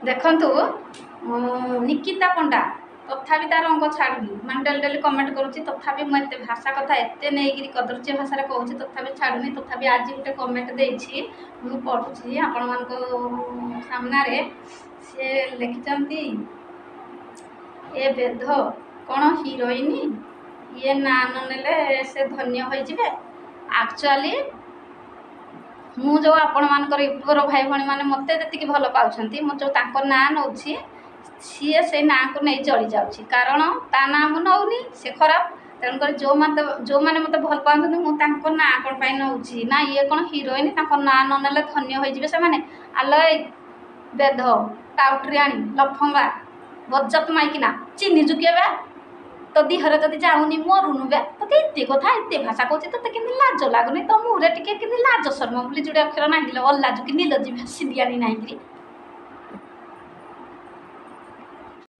देखंतु निकिता पंडा तथापि तार अंक छाड़ुनी मान डेली डेली कमेंट करुच्ची तथापि मुझे भाषा कथा एत नहीं कदर्ची भाषा कहूँ तथापि छाड़ुनी तथापि आज गोटे कमेंट देती मुझे पढ़ुची आपण मान सामने सी लिखिं ए बेध कौन हिरोइन ये ना ननेले से धन्य हो एक्चुअली मु जो आपण मानकर यूट्यूबर भाई भाई मैंने मत जी भल पाँच जो ना नौ सी से ना को नहीं चली जाऊँगी कारण ता ना मु नौनी से खराब तेणुक जो मैंने मत भल पाते मुझे ना कौन पाई नौ ना ये कौन हिरोइन ना ननेले धन्य हो से आल बेध टाउट्रियाणी लफंगा बजत माइकिना चिन्ह जुगे तो दिहर जदि जाऊनी मरुनु बे तो एत कथा एत भाषा कहूँ तो केमी लाज लगुनि तो मुहरे टे लाज शर्म बोली जोड़े अक्षर ना अल्लाज कि नीलजी भाषी दियानी ना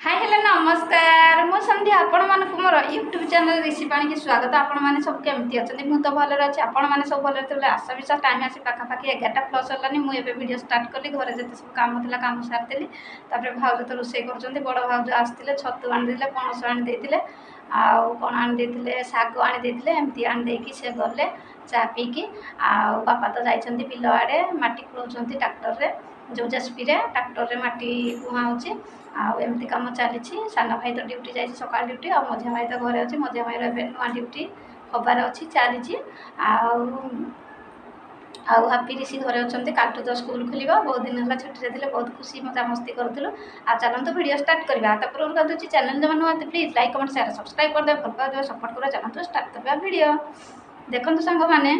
हाय हेलो नमस्कार मो संध्या आपण मानक मोर यूट्यूब चैनल ऋषि पाणी की स्वागत आपण मैंने सब केमती अच्छा मुझे तो भले अच्छे आपण मैंने सब भले थे आशा विश्वास टाइम आसी पाखापाखि 11:00+ होलानी मुझे वीडियो स्टार्ट कली घरे जिते सब काम था काम सारी भाउज तो रोसे कर बड़ भाउज आसते छतु आनी पणस आनी आउ कौन आनी शाग आनी एमती आनी से गले चा पीकी बापा तो जाइए बिल आड़े माटी खोल ट्राक्टर जो जेसीपी ट्राक्टर रे माटी बुहा होची एमती कम चली सान भाई तो ड्यूटी जाइए सकाल ड्यूटी आ मझिया भाई तो घरे अच्छे मझिया भाई नुआ ड्यूटी हबार अच्छी चली हापी ऋषि घरे अच्छे काल तो स्कूल खोल बहुत दिन है छुट्टी थे बहुत खुशी मजा मस्ती करूँ आ चलते वीडियो स्टार्ट करवा पूर्व कर दूसरी चैनल जो नुआ please like comment share subscribe करदे भल पादे सपोर्ट कर चलते स्टार्ट करवा वीडियो देखो सांग मैंने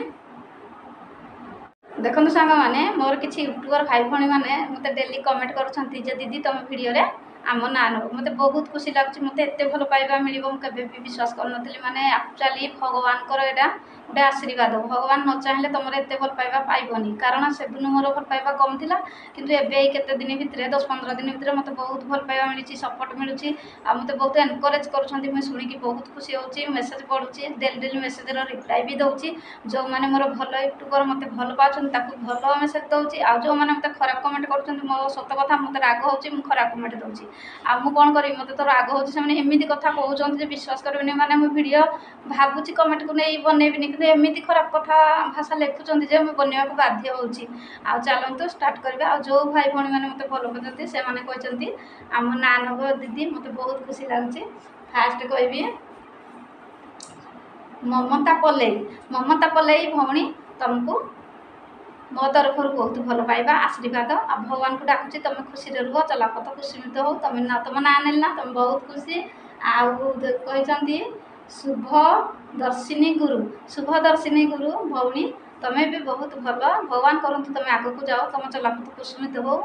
देखो सांग मैंने मोर किसी यूट्यूबर भाई भाई मैंने मत डेली कमेंट कर दीदी तुम वीडियो रे आम ना नब मत बहुत खुशी लगुच मत एत भल पाइबा मिल मुझे विश्वास कर मैंने एक्चुअली भगवान यहाँ गोटे आशीर्वाद भगवान न चाहिए तुम एत भल पाइबा पाइबनी कारण से दिन मोर भल पाइबा कम था किंतु एवं केते दिन भितर 10-15 दिन भितर मत बहुत भल पाइबा मिली सपोर्ट मिलूँ मत बहुत एनकरेज कर शुणिकी बहुत खुशी होची मेसेज पढ़ुची डेली डेली मेसेज रिप्लाई भी दूसरी जो मैंने मोर भल यूट्यूबर मत भल पाँच भल मेसेज दूसरी आ जो मैंने मत खराब कमेंट कर मो सत कथा मत राग हो खराब कमेंट दूसरी आ मु कौन करी मत तो राग होमती कथा कहते विश्वास करेंगे मैंने मुझे वीडियो भावुची कमेंट को नहीं बनैबिनी कि एमती खराब कथा भाषा लिखुंट जो मुझे बनवा बाध्य होची आ चलतु स्टार्ट करवा जो भाई भाई मैंने मत भल पाते से कहते आम ना नब दीदी मत बहुत खुशी लगुच फास्ट कहबी ममता पलई भौणी तुमको मो तरफ बहुत भल पाइबा आशीर्वाद आ भगवान को डाकुची तुम खुशी रुह चलापथ खुशीमित हो तुम ना तुम ना ना तुम बहुत खुशी आती शुभ दर्शिनी गुरु भौणी तुम्हें भी बहुत भल भगवान करते तुम आग को जाओ तुम चलापथ कुसुमित हो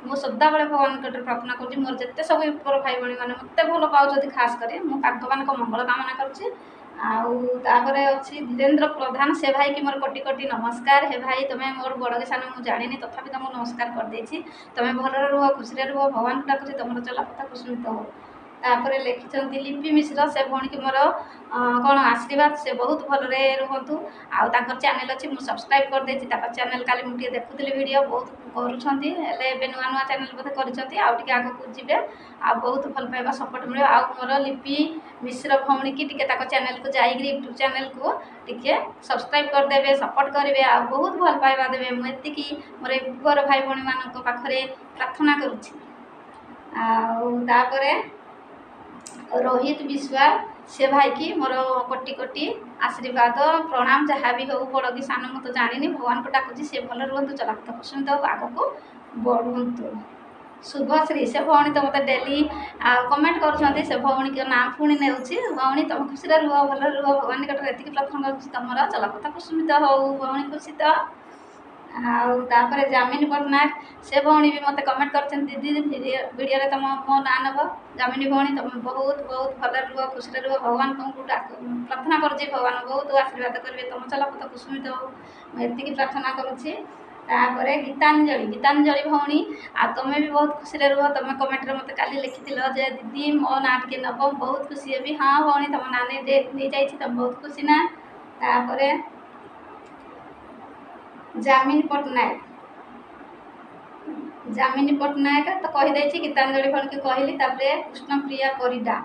मु सदा बेले भगवान प्रार्थना करुँच मोर जिते सब यूट्यूबर भाई भाई मैंने मत भल पाँच खास कर मुझे मंगल कामना करुँच आउे अच्छी धीरेन्द्र प्रधान से भाई की मोर कोटि कोटि नमस्कार हे भाई तुम्हें मोर बड़ किसान मुझे जानी तथापि तुमको नमस्कार कर तुम्हें भल रुह खुशी रुह भगवान को डाकुची तुम चलापथा कुसुमित हो तापर लिखिं लिपि मिश्र से भौणी की मोर कौन आशीर्वाद से बहुत भलरे रुहतु आर चैनल अच्छी मुझे सब्सक्राइब कर देती चैनल काली मुझे देखुली वीडियो बहुत करुँचे नुआ नुआ चैनल बोधे कर आग को जी आ बहुत भल पाइबा सपोर्ट मिले आ मोर लिपि मिश्र भौणी की चैनल को जाइए यूट्यूब चैनल को टिके सब्सक्राइब करदे सपोर्ट करेंगे आ बहुत भल पाइबा देवे मुझे मोर यूट्यूबर भाई भाई मान पाखे प्रार्थना करुँची आपर रोहित विश्वास से भाई की मोर कोटि कोटि आशीर्वाद प्रणाम जहाँ भी हो बड़ कि सान मुझे जानी भगवान को डाकुची से भल रुहतु चलापथ कुसुमित हो आग को बढ़ु शुभश्री से भौणी तो मत डेली कमेंट कर से भौणी के नाम पुणी ने भौणी तुम खुशी रुह भल रुह भगवान निकट एति प्रार्थना कर तुम चलापथ कुसुमित हो भौणी खुशी तो आउे जामिनी पट्टनायक से भौणी भी मत कमेंट कर दीदी वीडियो तुम मो ना नब जामिनी भौणी तुम बहुत बहुत भल रुह खुशी रुह भगवान तुमको प्रार्थना कर भगवान बहुत आशीर्वाद करेंगे तुम चलापथ कुसुमित हो एति प्रार्थना करुँची गीतांजलि भौणी आ तुम्हें भी बहुत खुशी रुह तुम कमेंट मत काली लिखी जे दीदी मो ना टे नब बहुत खुशी हेबी हाँ भौणी तुम ना नहीं जाइए तुम बहुत खुशी ना तापर जामिनी पट्टनायक जामिनी पट्टनायक तो कहीदे गीतांजलि भण की कहली कृष्णप्रिया परिडा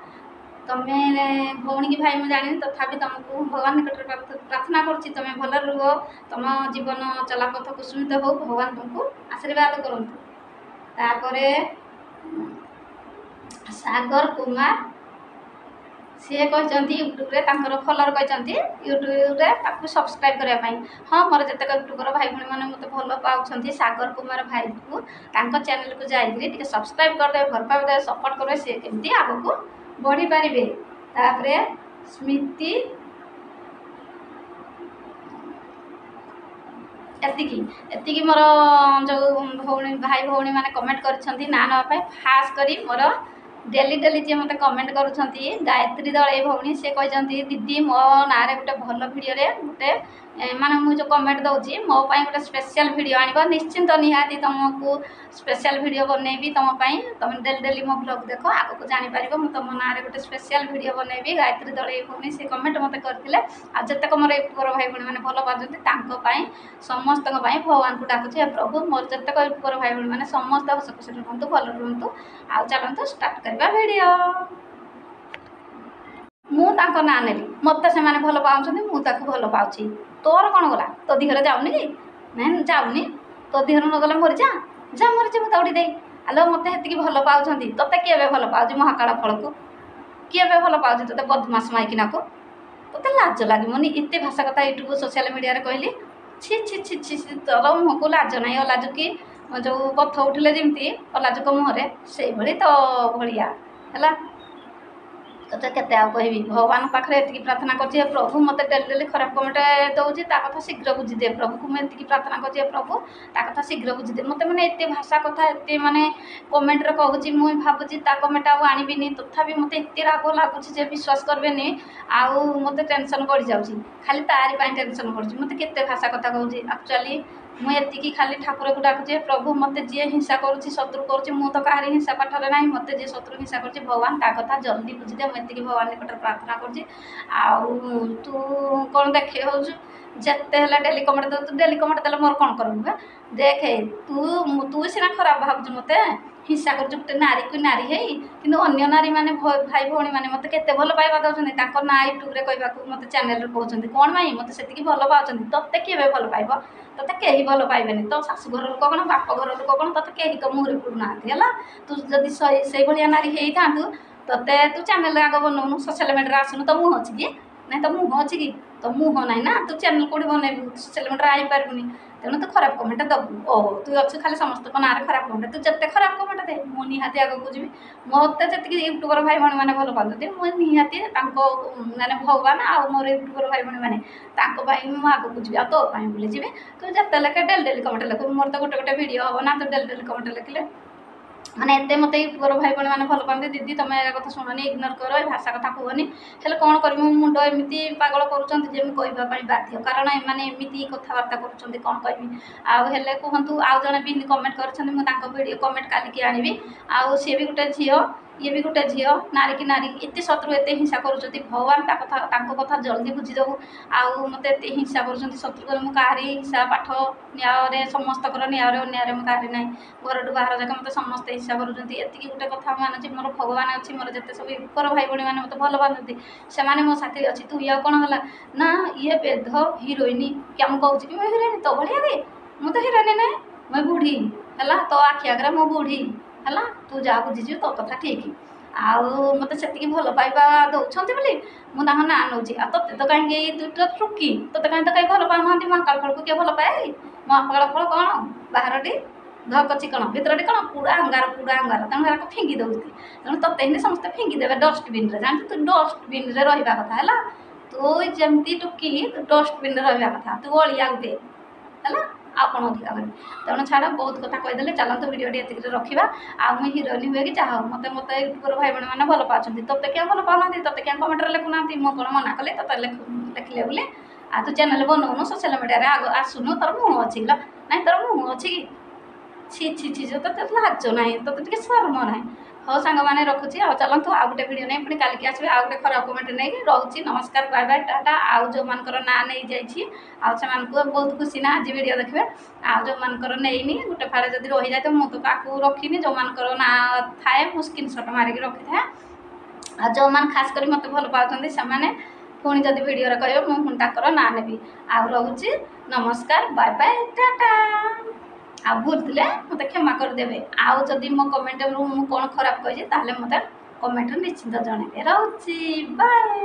तमें भौणी की भाई मुझे जानी तथापि तुमको भगवान निकट प्रार्थना करुँच तुम भल रुह तुम जीवन चलापथ कुसुमित हो भगवान तुमको आशीर्वाद करपर सागर कुमार सी कहते यूट्यूब फॉलोअर कहते यूट्यूब सब्सक्राइब करने हाँ मोर जितक यूट्यूबर भाई भाई मैंने मत भल पाँच सागर कुमार भाई को चैनल को जाइए सब्सक्राइब करदे भल पाइबे सपोर्ट करेंगे सी केमती आग को बढ़ी पारे तापर स्मृति एतिकी मोर जो भौणी भाई भौणी मैंने कमेंट कर ना नापी खास करी मोर डेली डेली जी मत कमेंट करुँच गायत्री दल भौणी सी कहते दीदी मो ना गोटे भल भिडियो गोटे माने मुझे कमेंट दूसरी मोपाई गोटे स्पेशल वीडियो आनिबा निश्चिंत निहाती तुमको स्पेशल वीडियो बनैबी तुमपाई तुम डेली डेली मो ब्लॉग देख आग को जापर मुझे तुम ना गोटे स्पेशल वीडियो बनैबी गायत्री दल भौणी से कमेंट मत करते आतक मोर यूट्यूबर भाई भाई मैंने भल पाती समस्त भगवान को डाकुचे प्रभु मोर जितक यूट्यूबर भाई भाई मैंने समस्त हस खुशी रुहतु भल रुहतु आ चलतु स्टार्ट करवा वीडियो मुझे ना नेली मत से भल पाँच मुझे भल पाँच तोर कौन गला तो दिहर जाऊनी कि नहीं जाऊनी तो दिहर न गले मरी जा जा मरीजी मुझे दौड़ी दे आलो मत से भल पाँच ते किए भल पाँच महाकाल फल को किए भल पाँच ते बदमाश माइकिना को ते लाज लगे एत भाषा कथा यूट्यूब सोशल मीडिया कहली छी छी छी छी तोर मुह को लाज ना अलाजु कि जो पथ उठिले जमी अलाजुक मुहर से भली तो भाया है तो केते कहबी भगवान पाखे ये प्रार्थना कर प्रभु मत डेली डेली खराब कमेंट दूसरी कथा शीघ्र बुझीदे प्रभु को मुझे प्रार्थना कर प्रभु कथा शीघ्र बुझीदे मत मैंने एत भाषा कथा एत माने कमेंट कहूँ मुझे भावुची कमेंट आनी तथापि मत एत राग लगुच विश्वास करें आउ मत टेंशन बढ़ी जाऊँगी खाली तारी टेंशन बढ़ी मत केते भाषा कथा कहूँ एक्चुअली मुझे खाली ठाकुर को डाकुचे प्रभु मत जी हिंसा करुँच शत्रु करुँच मु तो कहार हिंसा पाठर ना मत जी शत्रु हिंसा कर भगवान ता कथा जल्दी बुझीदे मुझे भगवान निकट प्रार्थना करुँच तू कौन देखे हो जिते डेली कमेंट दे डेली कमेंट देले मोर कौन करूँ देखे तू तू सीना खराब भावुँ मत हिंसा कर गोटे नारी को नारी है कि अन्य नारी मैंने भाई भौणी मैंने मत के भल पाइबा दौरान ना यूट्यूब कहवा मत चैनल कहते कौन माई मत से भल पाँच ते किए भल पाइब ते कहीं भल पाइबे तो शाशु घर लोक कौन बाप घर लोक कौन ते कहीं तो मुहर पड़ूना है तू जदि से भाया नारी होता ते तू चैनल आग बनाऊनु सोशल मीडिया आसुनु तो मुँह अच्छी कि नहीं तो मुँह अच्छी कि तो मुँह ना ना तू चैनल कौटी बनैबू सोशल मीडिया आई पारबुनी तेणु तू खराब कमेंट दबू ओह तू अच्छु खाली समस्त ना खराब कमेंट तू जिते खराब कमेंट दे मु निहाती आग को जी मत जी यूट्यूबर भाई भाई मैंने भल पाते मुझे निहाती माने भगवान आ मोर यूट्यूबर भाई भाई मैंने मुझे आग को जी आ तो बोली जी तू जिते लेखे डेली डेली कमेंट लिख मोर तो गोटे गोटे वीडियो हम ना तो डेली डेली कमेंट लिखले माने एत मत यूट्यूबर भाई भाई मैंने भल पाते दीदी तुम ए कथा शुणनी इग्नोर कर भाषा कथा कहनी हेल्ले कौन कर मुंड एमती पागल करें बाध्य कारण एम एमती कथबार्ता कर कौन कहबी आउ कहतु आउ जड़े भी कमेंट कर कमेंट कालिकी आनी आउ सी भी गोटे झी ये भी गोटे झील नारी की नारी एत शत्रु एत हिंसा कर भगवान कथा जल्दी बुझीदेव आउ मत एत हिंसा कर शत्रु मुझे कहारी हिंसा पाठ न्याय समस्त न्याय अन्याय कहारी ना घर टू बाहर जाक मत समस्त हिंसा कर एति गोटे कथा मानुची मोर भगवान अच्छी मोर जिते सब यूट्यूबर भाई भाई मैंने मत भल पाती से मो साथी अच्छी तू या कौन है ना ये बेध हिरोइन क्या मुझे कहूँ कि मैं हिरोइन तो भाया रे मु तो हिरोइन ना मैं बुढ़ी है तो आखि आगे मो बुढ़ी है तू जा बुझीज तो कथा ठीक आउ मत से भल पाइबा दौरान बोली मुझे ना नौ ते तो कहीं दुईटा टुकी ते कहीं तो कहीं भल पाऊना महाकाल फल को किए भल पाए महाकाल फल कौन बाहर धक चिकन भितर कौन पूरा अंगार तेणु फिंगी दौती तेणु ते समस्ते फिंगी देवे डस्टबिन जान तू डस्टबिन रहा कथा है तू जमती टुकी डस्टबिन रहा कथा तू अलिया गोटे है आप कौन अधिका करें तेणु छाड़ बहुत कथा कहीदे चलते वीडियो ये रखा आ मुझे हिरोइन हुए कि चाह मत मत यूट्यूबर भाई भाई मैंने भल पाँच ते क्या भल पाना ते क्या कमेंट लिखुना मो कौन मना कले ते लिखले बोले आ तू चैनल बनाऊनु सोशल मीडिया आसुनु तोर मुँह अच्छी ना तोर मुँह अच्छी कि ছি ছি ଛି ତୋତେ ଲାଜ ନାହିଁ, ତୋତେ ଟିକେ ଶର୍ମ ନାହିଁ। ହଉ ସାଙ୍ଗମାନେ ରଖୁଛି, ଆଉ ଚାଲନ୍ତୁ ଆଉ ଗୋଟେ ଭିଡ଼ିଓ ନେଇ ପୁଣି କାଲିକି ଆସିବେ ଆଉ ଗୋଟେ ଖରାପ କମେଣ୍ଟ ନେଇକି। ରହୁଛି, ନମସ୍କାର, ବାଏ ବାଏ, ଟାଟା। ଆଉ ଯେଉଁମାନଙ୍କର ନାଁ ନେଇଯାଇଛି ଆଉ ସେମାନଙ୍କୁ ବହୁତ ଖୁସି ନା ଆଜି ଭିଡ଼ିଓ ଦେଖିବେ। ଆଉ ଯେଉଁମାନଙ୍କର ନେଇନି ଗୋଟେ ଫାଳେ ଯଦି ରହିଯାଇଥିବ ମୁଁ ତ ତାକୁ ରଖିନି, ଯେଉଁମାନଙ୍କର ନାଁ ଥାଏ ମୁଁ ସ୍କ୍ରିନଶଟ୍ ମାରିକି ରଖିଥାଏ। ଆଉ ଯେଉଁମାନେ ଖାସ୍ କରି ମୋତେ ଭଲ ପାଉଛନ୍ତି ସେମାନେ ପୁଣି ଯଦି ଭିଡ଼ିଓରେ କହିବେ ମୁଁ ପୁଣି ତାଙ୍କର ନାଁ ନେବି। ଆଉ ରହୁଛି, ନମସ୍କାର, ବାଏ ବାଏ, ଟାଟା। ଆଉ ଭୁଲ ଥିଲେ ମୋତେ କ୍ଷମା କରିଦେବେ। ଆଉ ଯଦି ମୋ କମେଣ୍ଟରୁ ମୁଁ କ'ଣ ଖରାପ କହିଛି ତାହେଲେ ମୋତେ କମେଣ୍ଟରେ ନିଶ୍ଚିନ୍ତ ଜଣାଇବେ। ରହୁଛି, ବାଏ।